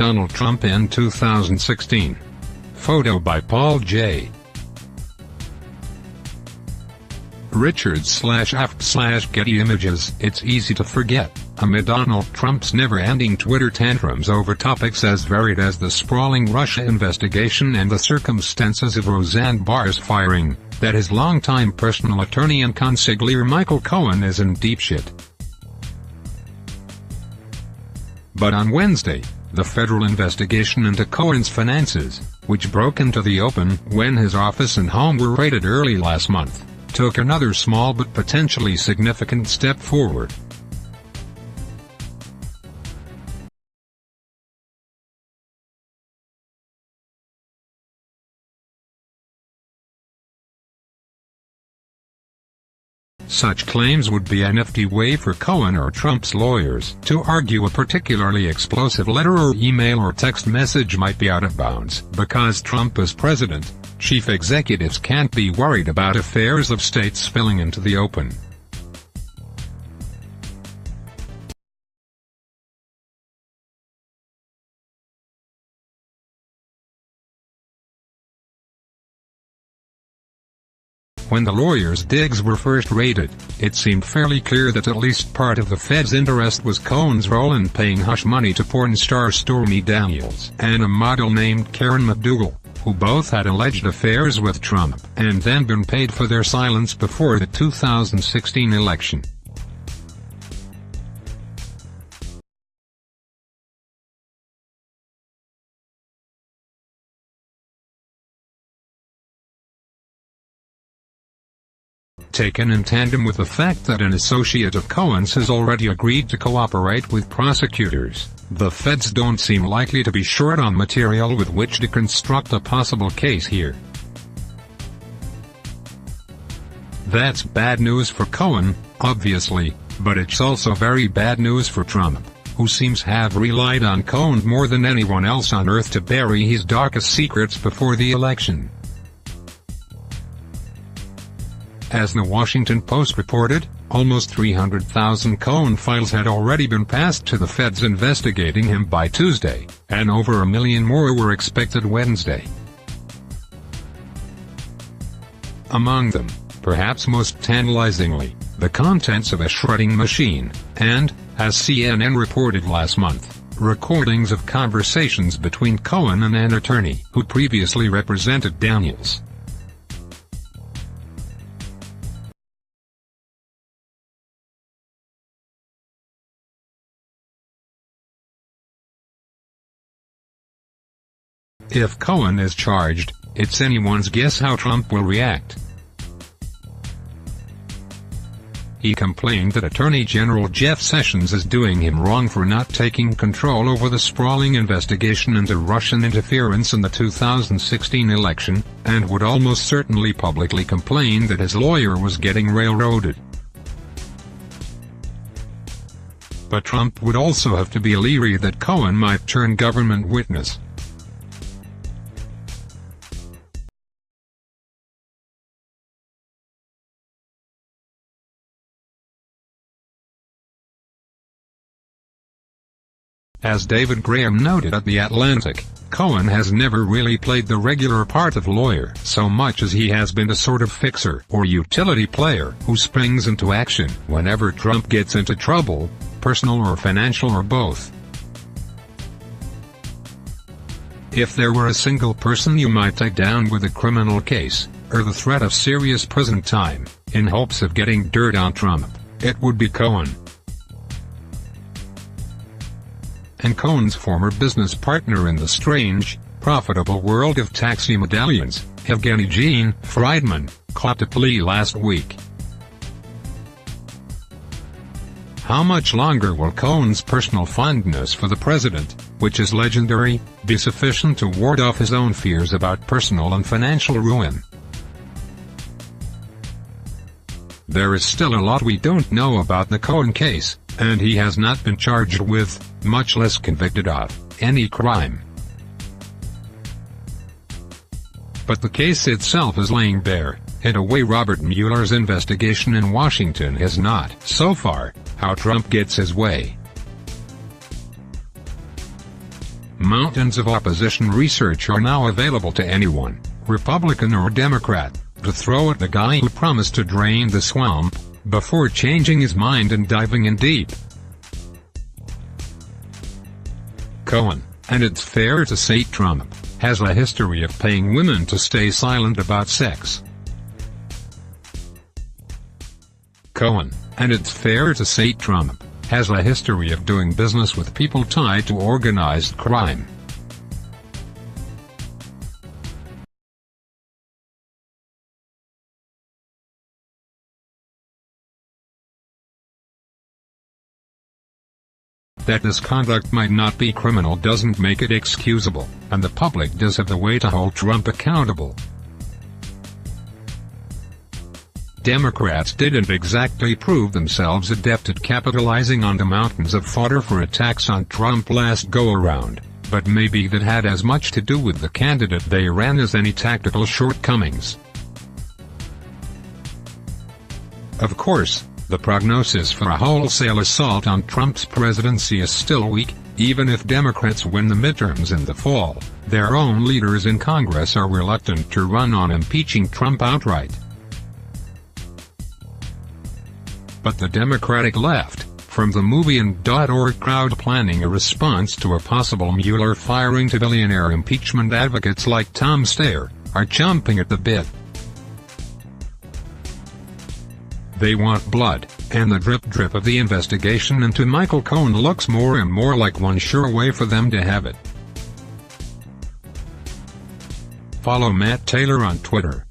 Donald Trump in 2016. Photo by Paul J. Richards/Aft/Getty Images. It's easy to forget, amid Donald Trump's never-ending Twitter tantrums over topics as varied as the sprawling Russia investigation and the circumstances of Roseanne Barr's firing, that his longtime personal attorney and consigliere Michael Cohen is in deep shit. But on Wednesday, the federal investigation into Cohen's finances, which broke into the open when his office and home were raided early last month, took another small but potentially significant step forward. Such claims would be a nifty way for Cohen or Trump's lawyers to argue a particularly explosive letter or email or text message might be out of bounds. Because Trump is president, chief executives can't be worried about affairs of state spilling into the open. When the lawyers' digs were first raided, it seemed fairly clear that at least part of the Fed's interest was Cohen's role in paying hush money to porn star Stormy Daniels and a model named Karen McDougal, who both had alleged affairs with Trump and then been paid for their silence before the 2016 election. Taken in tandem with the fact that an associate of Cohen's has already agreed to cooperate with prosecutors, the feds don't seem likely to be short on material with which to construct a possible case here. That's bad news for Cohen, obviously, but it's also very bad news for Trump, who seems to have relied on Cohen more than anyone else on earth to bury his darkest secrets before the election. As the Washington Post reported, almost 300,000 Cohen files had already been passed to the feds investigating him by Tuesday, and over 1 million more were expected Wednesday. Among them, perhaps most tantalizingly, the contents of a shredding machine, and, as CNN reported last month, recordings of conversations between Cohen and an attorney who previously represented Daniels. If Cohen is charged, it's anyone's guess how Trump will react. He complained that Attorney General Jeff Sessions is doing him wrong for not taking control over the sprawling investigation into Russian interference in the 2016 election, and would almost certainly publicly complain that his lawyer was getting railroaded. But Trump would also have to be leery that Cohen might turn government witness. As David Graham noted at The Atlantic, Cohen has never really played the regular part of lawyer so much as he has been a sort of fixer or utility player who springs into action whenever Trump gets into trouble, personal or financial or both. If there were a single person you might take down with a criminal case, or the threat of serious prison time, in hopes of getting dirt on Trump, it would be Cohen. And Cohen's former business partner in the strange, profitable world of taxi medallions, Evgeny Gene Friedman, caught a plea last week. How much longer will Cohen's personal fondness for the president, which is legendary, be sufficient to ward off his own fears about personal and financial ruin? There is still a lot we don't know about the Cohen case, and he has not been charged with, much less convicted of, any crime. But the case itself is laying bare, in a way Robert Mueller's investigation in Washington has not, so far, how Trump gets his way. Mountains of opposition research are now available to anyone, Republican or Democrat, to throw at the guy who promised to drain the swamp, before changing his mind and diving in deep. Cohen, and it's fair to say Trump, has a history of paying women to stay silent about sex. Cohen, and it's fair to say Trump, has a history of doing business with people tied to organized crime. That this conduct might not be criminal doesn't make it excusable, and the public does have the way to hold Trump accountable. Democrats didn't exactly prove themselves adept at capitalizing on the mountains of fodder for attacks on Trump last go-around, but maybe that had as much to do with the candidate they ran as any tactical shortcomings. Of course, the prognosis for a wholesale assault on Trump's presidency is still weak. Even if Democrats win the midterms in the fall, their own leaders in Congress are reluctant to run on impeaching Trump outright. But the Democratic left, from the MoveOn.org crowd planning a response to a possible Mueller firing to billionaire impeachment advocates like Tom Steyer, are chomping at the bit. They want blood, and the drip-drip of the investigation into Michael Cohen looks more and more like one sure way for them to have it. Follow Matt Taylor on Twitter.